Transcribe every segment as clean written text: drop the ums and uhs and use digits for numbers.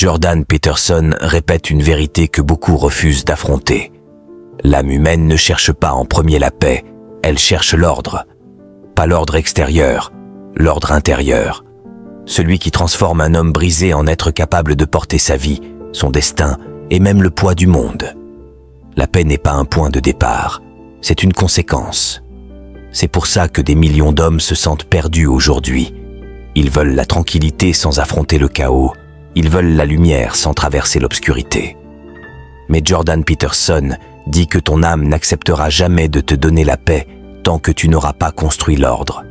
Jordan Peterson répète une vérité que beaucoup refusent d'affronter. L'âme humaine ne cherche pas en premier la paix, elle cherche l'ordre. Pas l'ordre extérieur, l'ordre intérieur. Celui qui transforme un homme brisé en être capable de porter sa vie, son destin et même le poids du monde. La paix n'est pas un point de départ, c'est une conséquence. C'est pour ça que des millions d'hommes se sentent perdus aujourd'hui. Ils veulent la tranquillité sans affronter le chaos. Ils veulent la lumière sans traverser l'obscurité. Mais Jordan Peterson dit que ton âme n'acceptera jamais de te donner la paix tant que tu n'auras pas construit l'ordre.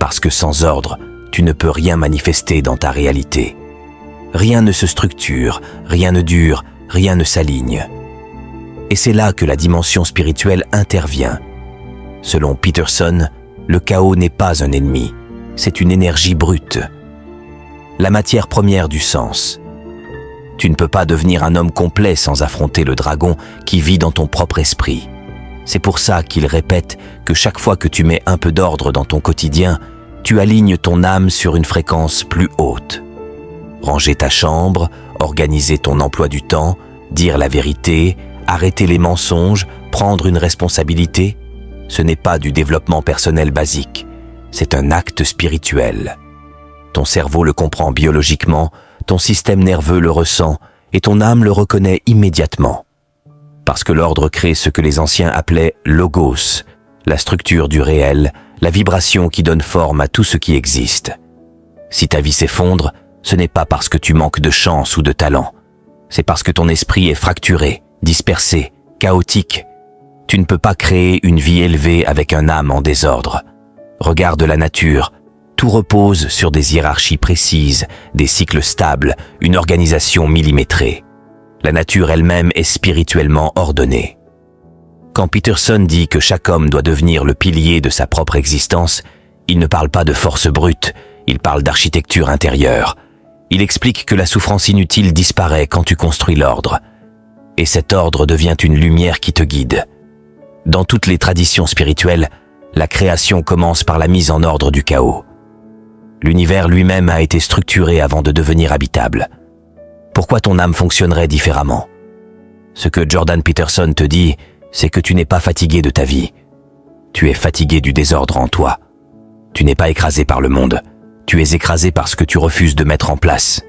Parce que sans ordre, tu ne peux rien manifester dans ta réalité. Rien ne se structure, rien ne dure, rien ne s'aligne. Et c'est là que la dimension spirituelle intervient. Selon Peterson, le chaos n'est pas un ennemi, c'est une énergie brute. La matière première du sens. Tu ne peux pas devenir un homme complet sans affronter le dragon qui vit dans ton propre esprit. C'est pour ça qu'il répète que chaque fois que tu mets un peu d'ordre dans ton quotidien, tu alignes ton âme sur une fréquence plus haute. Ranger ta chambre, organiser ton emploi du temps, dire la vérité, arrêter les mensonges, prendre une responsabilité, ce n'est pas du développement personnel basique, c'est un acte spirituel. Ton cerveau le comprend biologiquement, ton système nerveux le ressent et ton âme le reconnaît immédiatement. Parce que l'ordre crée ce que les anciens appelaient logos, la structure du réel, la vibration qui donne forme à tout ce qui existe. Si ta vie s'effondre, ce n'est pas parce que tu manques de chance ou de talent, c'est parce que ton esprit est fracturé, dispersé, chaotique. Tu ne peux pas créer une vie élevée avec un âme en désordre. Regarde la nature. Tout repose sur des hiérarchies précises, des cycles stables, une organisation millimétrée. La nature elle-même est spirituellement ordonnée. Quand Peterson dit que chaque homme doit devenir le pilier de sa propre existence, il ne parle pas de force brute, il parle d'architecture intérieure. Il explique que la souffrance inutile disparaît quand tu construis l'ordre. Et cet ordre devient une lumière qui te guide. Dans toutes les traditions spirituelles, la création commence par la mise en ordre du chaos. L'univers lui-même a été structuré avant de devenir habitable. Pourquoi ton âme fonctionnerait différemment? Ce que Jordan Peterson te dit, c'est que tu n'es pas fatigué de ta vie. Tu es fatigué du désordre en toi. Tu n'es pas écrasé par le monde. Tu es écrasé par ce que tu refuses de mettre en place.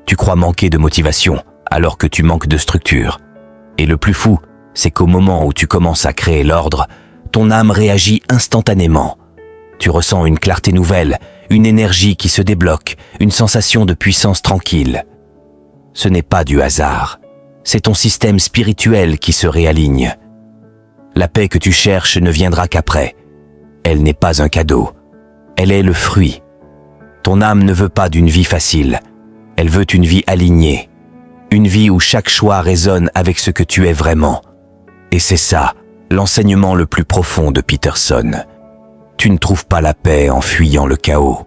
Tu crois manquer de motivation, alors que tu manques de structure. Et le plus fou, c'est qu'au moment où tu commences à créer l'ordre, ton âme réagit instantanément. Tu ressens une clarté nouvelle, une énergie qui se débloque, une sensation de puissance tranquille. Ce n'est pas du hasard, c'est ton système spirituel qui se réaligne. La paix que tu cherches ne viendra qu'après. Elle n'est pas un cadeau, elle est le fruit. Ton âme ne veut pas d'une vie facile, elle veut une vie alignée, une vie où chaque choix résonne avec ce que tu es vraiment. Et c'est ça, l'enseignement le plus profond de Peterson. Tu ne trouves pas la paix en fuyant le chaos.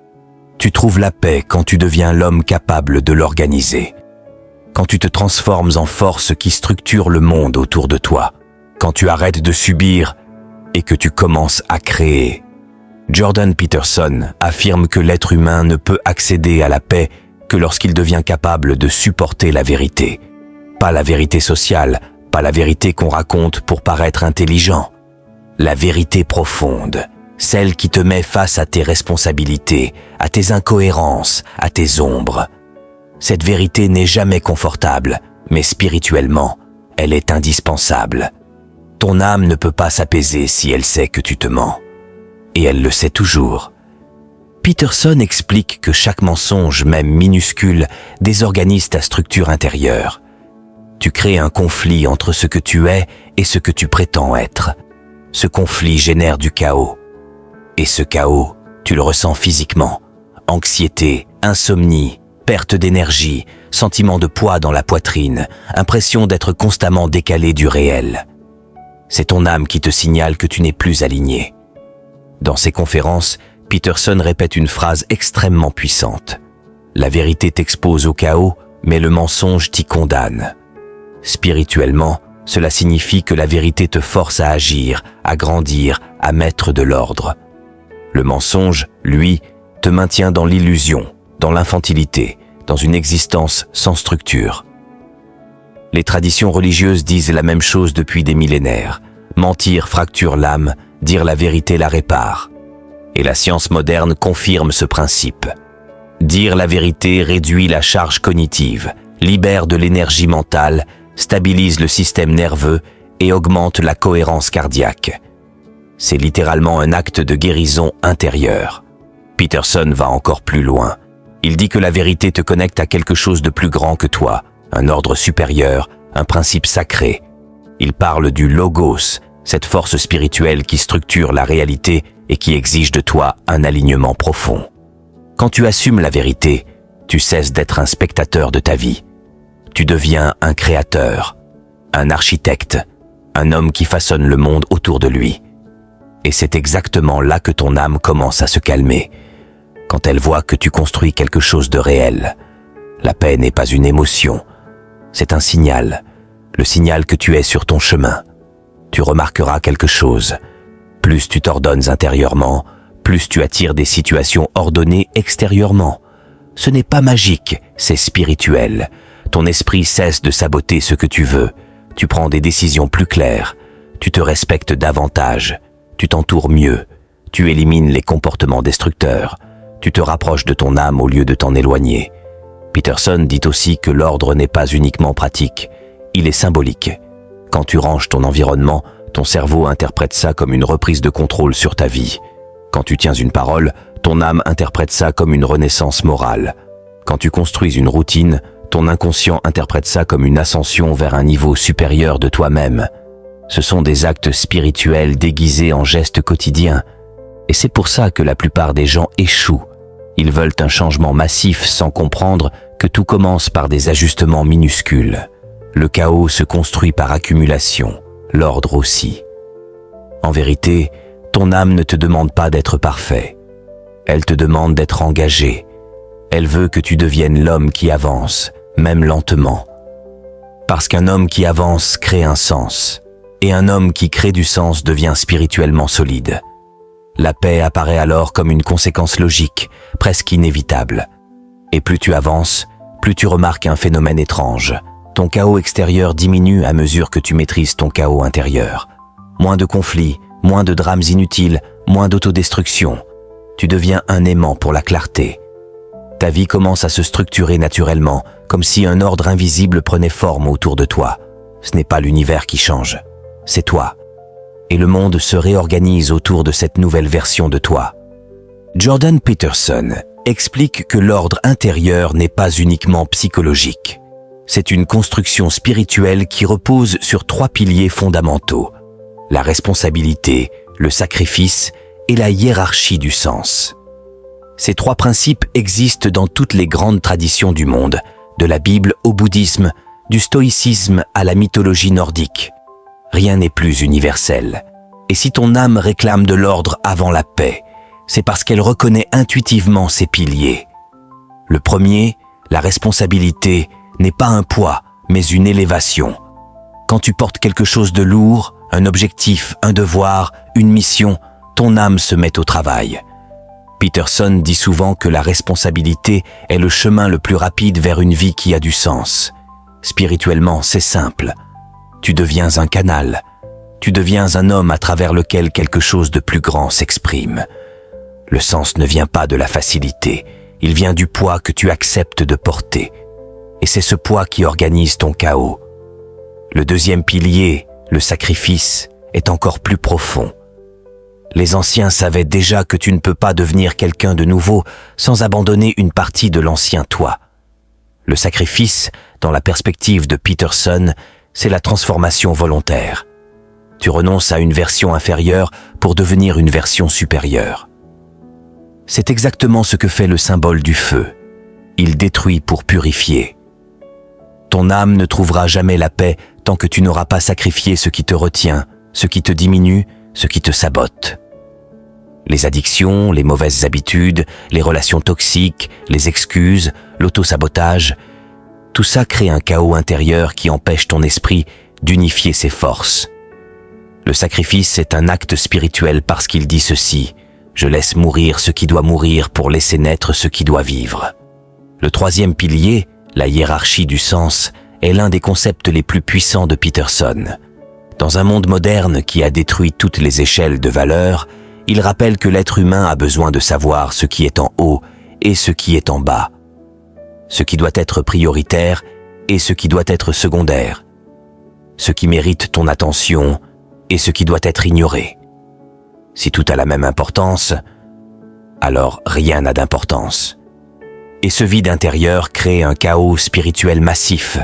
Tu trouves la paix quand tu deviens l'homme capable de l'organiser. Quand tu te transformes en force qui structure le monde autour de toi. Quand tu arrêtes de subir et que tu commences à créer. Jordan Peterson affirme que l'être humain ne peut accéder à la paix que lorsqu'il devient capable de supporter la vérité. Pas la vérité sociale, pas la vérité qu'on raconte pour paraître intelligent. La vérité profonde, celle qui te met face à tes responsabilités, à tes incohérences, à tes ombres. Cette vérité n'est jamais confortable, mais spirituellement, elle est indispensable. Ton âme ne peut pas s'apaiser si elle sait que tu te mens. Et elle le sait toujours. Peterson explique que chaque mensonge, même minuscule, désorganise ta structure intérieure. Tu crées un conflit entre ce que tu es et ce que tu prétends être. Ce conflit génère du chaos. Et ce chaos, tu le ressens physiquement. Anxiété, insomnie, perte d'énergie, sentiment de poids dans la poitrine, impression d'être constamment décalé du réel. C'est ton âme qui te signale que tu n'es plus aligné. Dans ses conférences, Peterson répète une phrase extrêmement puissante. La vérité t'expose au chaos, mais le mensonge t'y condamne. Spirituellement, cela signifie que la vérité te force à agir, à grandir, à mettre de l'ordre. Le mensonge, lui, te maintient dans l'illusion, dans l'infantilité, dans une existence sans structure. Les traditions religieuses disent la même chose depuis des millénaires. Mentir fracture l'âme, dire la vérité la répare. Et la science moderne confirme ce principe. Dire la vérité réduit la charge cognitive, libère de l'énergie mentale, stabilise le système nerveux et augmente la cohérence cardiaque. C'est littéralement un acte de guérison intérieure. Peterson va encore plus loin. Il dit que la vérité te connecte à quelque chose de plus grand que toi, un ordre supérieur, un principe sacré. Il parle du logos, cette force spirituelle qui structure la réalité et qui exige de toi un alignement profond. Quand tu assumes la vérité, tu cesses d'être un spectateur de ta vie. Tu deviens un créateur, un architecte, un homme qui façonne le monde autour de lui. Et c'est exactement là que ton âme commence à se calmer, quand elle voit que tu construis quelque chose de réel. La paix n'est pas une émotion, c'est un signal, le signal que tu es sur ton chemin. Tu remarqueras quelque chose. Plus tu t'ordonnes intérieurement, plus tu attires des situations ordonnées extérieurement. Ce n'est pas magique, c'est spirituel. Ton esprit cesse de saboter ce que tu veux. Tu prends des décisions plus claires. Tu te respectes davantage. Tu t'entoures mieux. Tu élimines les comportements destructeurs. Tu te rapproches de ton âme au lieu de t'en éloigner. Peterson dit aussi que l'ordre n'est pas uniquement pratique, il est symbolique. Quand tu ranges ton environnement, ton cerveau interprète ça comme une reprise de contrôle sur ta vie. Quand tu tiens une parole, ton âme interprète ça comme une renaissance morale. Quand tu construis une routine, ton inconscient interprète ça comme une ascension vers un niveau supérieur de toi-même. Ce sont des actes spirituels déguisés en gestes quotidiens. Et c'est pour ça que la plupart des gens échouent. Ils veulent un changement massif sans comprendre que tout commence par des ajustements minuscules. Le chaos se construit par accumulation, l'ordre aussi. En vérité, ton âme ne te demande pas d'être parfait. Elle te demande d'être engagé. Elle veut que tu deviennes l'homme qui avance, même lentement. Parce qu'un homme qui avance crée un sens, et un homme qui crée du sens devient spirituellement solide. La paix apparaît alors comme une conséquence logique, presque inévitable. Et plus tu avances, plus tu remarques un phénomène étrange. Ton chaos extérieur diminue à mesure que tu maîtrises ton chaos intérieur. Moins de conflits, moins de drames inutiles, moins d'autodestruction. Tu deviens un aimant pour la clarté. Ta vie commence à se structurer naturellement, comme si un ordre invisible prenait forme autour de toi. Ce n'est pas l'univers qui change, c'est toi. Et le monde se réorganise autour de cette nouvelle version de toi. Jordan Peterson explique que l'ordre intérieur n'est pas uniquement psychologique. C'est une construction spirituelle qui repose sur 3 piliers fondamentaux: la responsabilité, le sacrifice et la hiérarchie du sens. Ces 3 principes existent dans toutes les grandes traditions du monde, de la Bible au bouddhisme, du stoïcisme à la mythologie nordique. Rien n'est plus universel. Et si ton âme réclame de l'ordre avant la paix, c'est parce qu'elle reconnaît intuitivement ces piliers. Le premier, la responsabilité, n'est pas un poids, mais une élévation. Quand tu portes quelque chose de lourd, un objectif, un devoir, une mission, ton âme se met au travail. Peterson dit souvent que la responsabilité est le chemin le plus rapide vers une vie qui a du sens. Spirituellement, c'est simple. Tu deviens un canal. Tu deviens un homme à travers lequel quelque chose de plus grand s'exprime. Le sens ne vient pas de la facilité, il vient du poids que tu acceptes de porter. Et c'est ce poids qui organise ton chaos. Le deuxième pilier, le sacrifice, est encore plus profond. Les anciens savaient déjà que tu ne peux pas devenir quelqu'un de nouveau sans abandonner une partie de l'ancien toi. Le sacrifice, dans la perspective de Peterson, c'est la transformation volontaire. Tu renonces à une version inférieure pour devenir une version supérieure. C'est exactement ce que fait le symbole du feu. Il détruit pour purifier. Ton âme ne trouvera jamais la paix tant que tu n'auras pas sacrifié ce qui te retient, ce qui te diminue, ce qui te sabote. Les addictions, les mauvaises habitudes, les relations toxiques, les excuses, l'autosabotage, tout ça crée un chaos intérieur qui empêche ton esprit d'unifier ses forces. Le sacrifice est un acte spirituel parce qu'il dit ceci: « Je laisse mourir ce qui doit mourir pour laisser naître ce qui doit vivre. » Le troisième pilier, la hiérarchie du sens, est l'un des concepts les plus puissants de Peterson. Dans un monde moderne qui a détruit toutes les échelles de valeur, il rappelle que l'être humain a besoin de savoir ce qui est en haut et ce qui est en bas, ce qui doit être prioritaire et ce qui doit être secondaire, ce qui mérite ton attention et ce qui doit être ignoré. Si tout a la même importance, alors rien n'a d'importance. Et ce vide intérieur crée un chaos spirituel massif.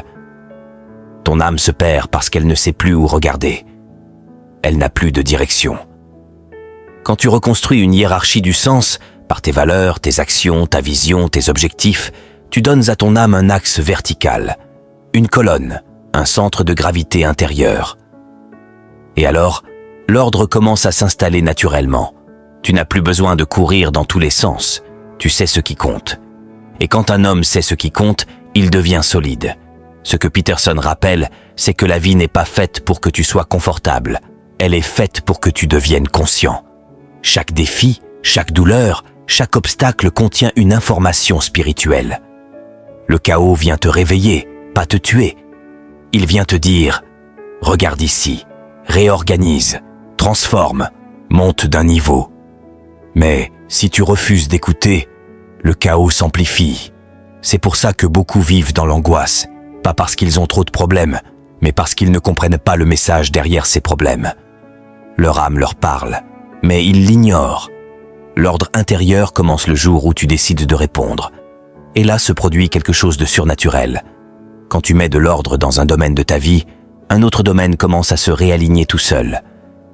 Ton âme se perd parce qu'elle ne sait plus où regarder. Elle n'a plus de direction. Quand tu reconstruis une hiérarchie du sens, par tes valeurs, tes actions, ta vision, tes objectifs, tu donnes à ton âme un axe vertical, une colonne, un centre de gravité intérieur. Et alors, l'ordre commence à s'installer naturellement. Tu n'as plus besoin de courir dans tous les sens. Tu sais ce qui compte. Et quand un homme sait ce qui compte, il devient solide. Ce que Peterson rappelle, c'est que la vie n'est pas faite pour que tu sois confortable. Elle est faite pour que tu deviennes conscient. Chaque défi, chaque douleur, chaque obstacle contient une information spirituelle. Le chaos vient te réveiller, pas te tuer. Il vient te dire « Regarde ici, réorganise, transforme, monte d'un niveau. » Mais si tu refuses d'écouter, le chaos s'amplifie. C'est pour ça que beaucoup vivent dans l'angoisse, pas parce qu'ils ont trop de problèmes, mais parce qu'ils ne comprennent pas le message derrière ces problèmes. Leur âme leur parle, mais ils l'ignorent. L'ordre intérieur commence le jour où tu décides de répondre. Et là se produit quelque chose de surnaturel. Quand tu mets de l'ordre dans un domaine de ta vie, un autre domaine commence à se réaligner tout seul.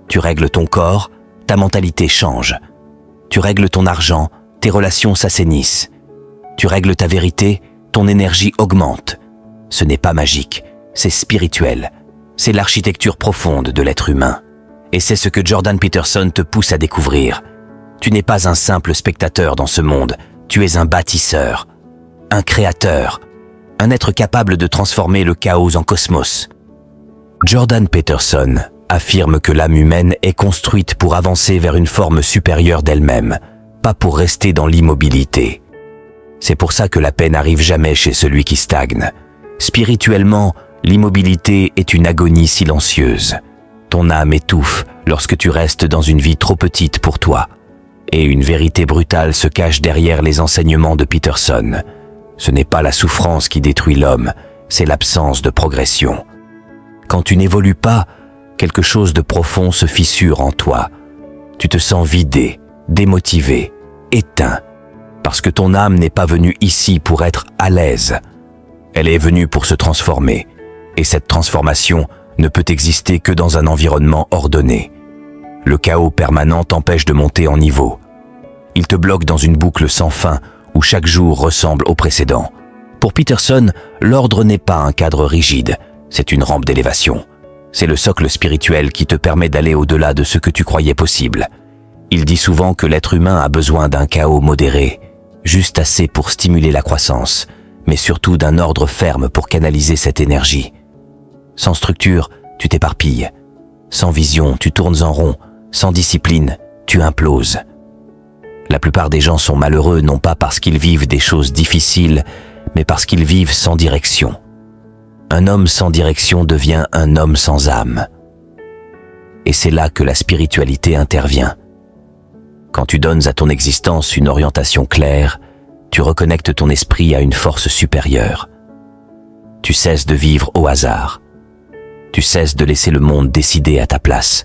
Tu règles ton corps, ta mentalité change. Tu règles ton argent, tes relations s'assainissent. Tu règles ta vérité, ton énergie augmente. Ce n'est pas magique, c'est spirituel. C'est l'architecture profonde de l'être humain. Et c'est ce que Jordan Peterson te pousse à découvrir. Tu n'es pas un simple spectateur dans ce monde, tu es un bâtisseur, un créateur, un être capable de transformer le chaos en cosmos. Jordan Peterson affirme que l'âme humaine est construite pour avancer vers une forme supérieure d'elle-même, pas pour rester dans l'immobilité. C'est pour ça que la paix n'arrive jamais chez celui qui stagne. Spirituellement, l'immobilité est une agonie silencieuse. Ton âme étouffe lorsque tu restes dans une vie trop petite pour toi. Et une vérité brutale se cache derrière les enseignements de Peterson. Ce n'est pas la souffrance qui détruit l'homme, c'est l'absence de progression. Quand tu n'évolues pas, quelque chose de profond se fissure en toi. Tu te sens vidé, démotivé, éteint, parce que ton âme n'est pas venue ici pour être à l'aise. Elle est venue pour se transformer, et cette transformation ne peut exister que dans un environnement ordonné. Le chaos permanent t'empêche de monter en niveau. Il te bloque dans une boucle sans fin où chaque jour ressemble au précédent. Pour Peterson, l'ordre n'est pas un cadre rigide, c'est une rampe d'élévation. C'est le socle spirituel qui te permet d'aller au-delà de ce que tu croyais possible. Il dit souvent que l'être humain a besoin d'un chaos modéré, juste assez pour stimuler la croissance, mais surtout d'un ordre ferme pour canaliser cette énergie. Sans structure, tu t'éparpilles. Sans vision, tu tournes en rond. Sans discipline, tu imploses. La plupart des gens sont malheureux non pas parce qu'ils vivent des choses difficiles, mais parce qu'ils vivent sans direction. Un homme sans direction devient un homme sans âme. Et c'est là que la spiritualité intervient. Quand tu donnes à ton existence une orientation claire, tu reconnectes ton esprit à une force supérieure. Tu cesses de vivre au hasard. Tu cesses de laisser le monde décider à ta place.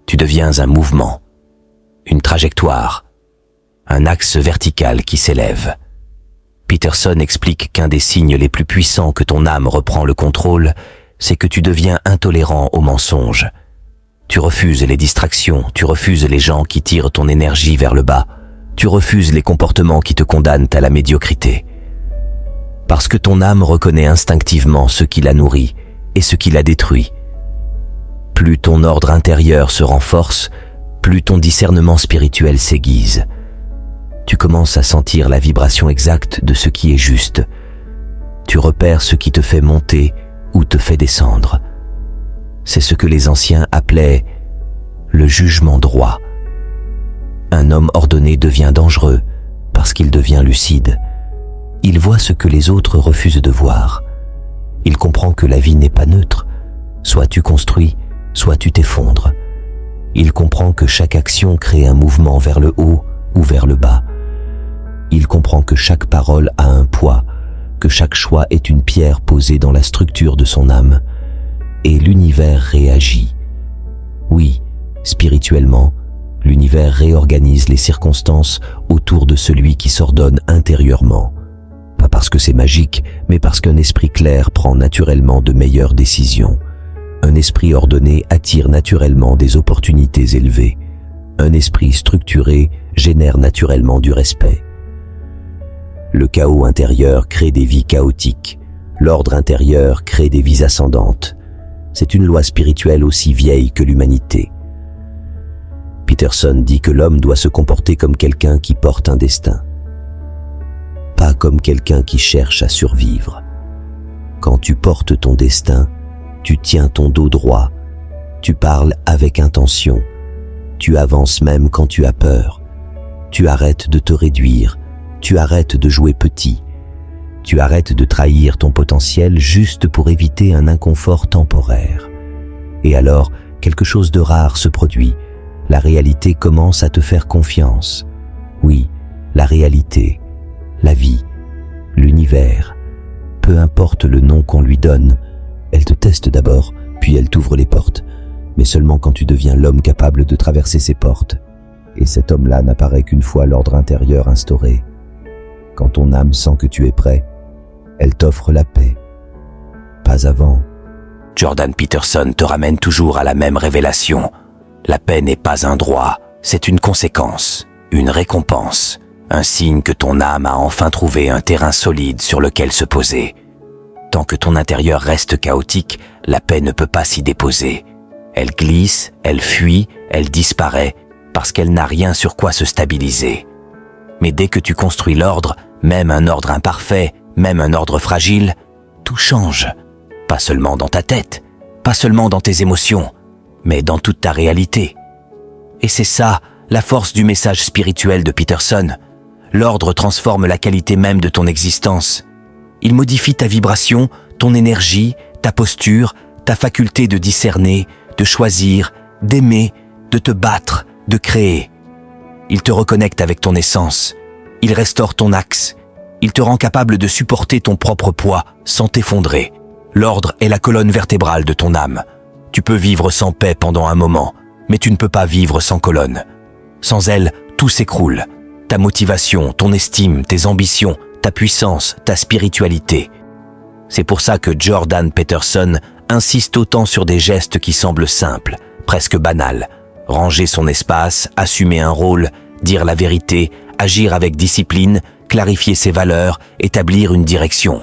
Tu deviens un mouvement, une trajectoire, un axe vertical qui s'élève. Peterson explique qu'un des signes les plus puissants que ton âme reprend le contrôle, c'est que tu deviens intolérant aux mensonges. Tu refuses les distractions, tu refuses les gens qui tirent ton énergie vers le bas, tu refuses les comportements qui te condamnent à la médiocrité. Parce que ton âme reconnaît instinctivement ce qui la nourrit et ce qui la détruit. Plus ton ordre intérieur se renforce, plus ton discernement spirituel s'aiguise. Tu commences à sentir la vibration exacte de ce qui est juste. Tu repères ce qui te fait monter ou te fait descendre. C'est ce que les anciens appelaient le jugement droit. Un homme ordonné devient dangereux parce qu'il devient lucide. il voit ce que les autres refusent de voir. Il comprend que la vie n'est pas neutre. Soit tu construis, soit tu t'effondres. Il comprend que chaque action crée un mouvement vers le haut ou vers le bas. Il comprend que chaque parole a un poids, que chaque choix est une pierre posée dans la structure de son âme. Et l'univers réagit. Oui, spirituellement, l'univers réorganise les circonstances autour de celui qui s'ordonne intérieurement. Pas parce que c'est magique, mais parce qu'un esprit clair prend naturellement de meilleures décisions. Un esprit ordonné attire naturellement des opportunités élevées. Un esprit structuré génère naturellement du respect. Le chaos intérieur crée des vies chaotiques. L'ordre intérieur crée des vies ascendantes. C'est une loi spirituelle aussi vieille que l'humanité. Peterson dit que l'homme doit se comporter comme quelqu'un qui porte un destin, pas comme quelqu'un qui cherche à survivre. Quand tu portes ton destin, tu tiens ton dos droit, tu parles avec intention, tu avances même quand tu as peur, tu arrêtes de te réduire, tu arrêtes de jouer petit, tu arrêtes de trahir ton potentiel juste pour éviter un inconfort temporaire. Et alors, quelque chose de rare se produit. La réalité commence à te faire confiance. Oui, la réalité, la vie, l'univers, peu importe le nom qu'on lui donne, elle te teste d'abord, puis elle t'ouvre les portes, mais seulement quand tu deviens l'homme capable de traverser ces portes. Et cet homme-là n'apparaît qu'une fois l'ordre intérieur instauré. Quand ton âme sent que tu es prêt, elle t'offre la paix. Pas avant. Jordan Peterson te ramène toujours à la même révélation. La paix n'est pas un droit, c'est une conséquence, une récompense, un signe que ton âme a enfin trouvé un terrain solide sur lequel se poser. Tant que ton intérieur reste chaotique, la paix ne peut pas s'y déposer. Elle glisse, elle fuit, elle disparaît, parce qu'elle n'a rien sur quoi se stabiliser. Mais dès que tu construis l'ordre, même un ordre imparfait, même un ordre fragile, tout change. Pas seulement dans ta tête, pas seulement dans tes émotions, mais dans toute ta réalité. Et c'est ça, la force du message spirituel de Peterson. L'ordre transforme la qualité même de ton existence. Il modifie ta vibration, ton énergie, ta posture, ta faculté de discerner, de choisir, d'aimer, de te battre, de créer. Il te reconnecte avec ton essence. Il restaure ton axe. Il te rend capable de supporter ton propre poids sans t'effondrer. L'ordre est la colonne vertébrale de ton âme. Tu peux vivre sans paix pendant un moment, mais tu ne peux pas vivre sans colonne. Sans elle, tout s'écroule. Ta motivation, ton estime, tes ambitions, ta puissance, ta spiritualité. C'est pour ça que Jordan Peterson insiste autant sur des gestes qui semblent simples, presque banals. Ranger son espace, assumer un rôle, dire la vérité, agir avec discipline, clarifier ses valeurs, établir une direction.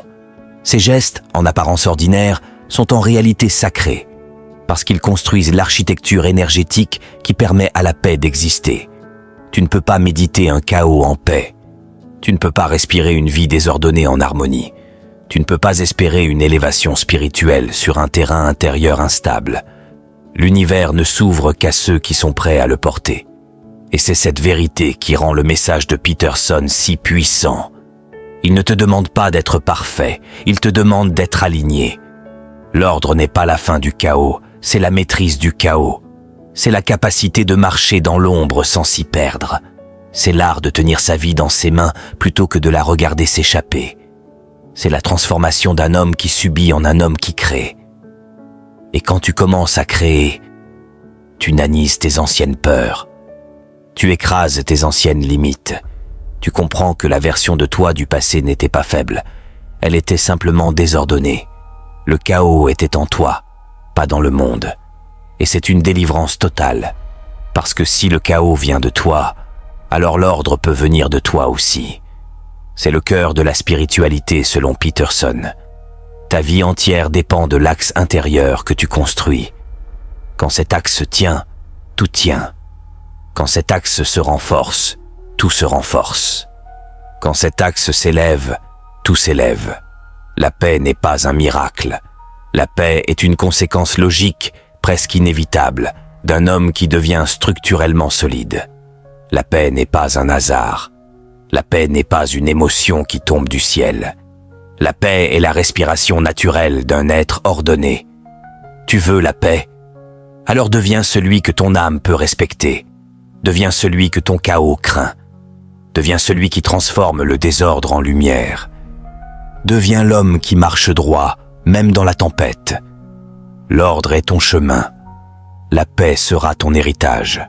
Ces gestes, en apparence ordinaires, sont en réalité sacrés, parce qu'ils construisent l'architecture énergétique qui permet à la paix d'exister. Tu ne peux pas méditer un chaos en paix. Tu ne peux pas respirer une vie désordonnée en harmonie. Tu ne peux pas espérer une élévation spirituelle sur un terrain intérieur instable. L'univers ne s'ouvre qu'à ceux qui sont prêts à le porter. Et c'est cette vérité qui rend le message de Peterson si puissant. Il ne te demande pas d'être parfait, il te demande d'être aligné. L'ordre n'est pas la fin du chaos, c'est la maîtrise du chaos. C'est la capacité de marcher dans l'ombre sans s'y perdre. C'est l'art de tenir sa vie dans ses mains plutôt que de la regarder s'échapper. C'est la transformation d'un homme qui subit en un homme qui crée. Et quand tu commences à créer, tu nanises tes anciennes peurs. Tu écrases tes anciennes limites. Tu comprends que la version de toi du passé n'était pas faible. Elle était simplement désordonnée. Le chaos était en toi, pas dans le monde. Et c'est une délivrance totale. Parce que si le chaos vient de toi, alors l'ordre peut venir de toi aussi. C'est le cœur de la spiritualité selon Peterson. Ta vie entière dépend de l'axe intérieur que tu construis. Quand cet axe tient, tout tient. Quand cet axe se renforce, tout se renforce. Quand cet axe s'élève, tout s'élève. La paix n'est pas un miracle. La paix est une conséquence logique, presque inévitable, d'un homme qui devient structurellement solide. La paix n'est pas un hasard. La paix n'est pas une émotion qui tombe du ciel. La paix est la respiration naturelle d'un être ordonné. Tu veux la paix? Alors deviens celui que ton âme peut respecter. Deviens celui que ton chaos craint. Deviens celui qui transforme le désordre en lumière. Deviens l'homme qui marche droit, même dans la tempête. L'ordre est ton chemin. La paix sera ton héritage.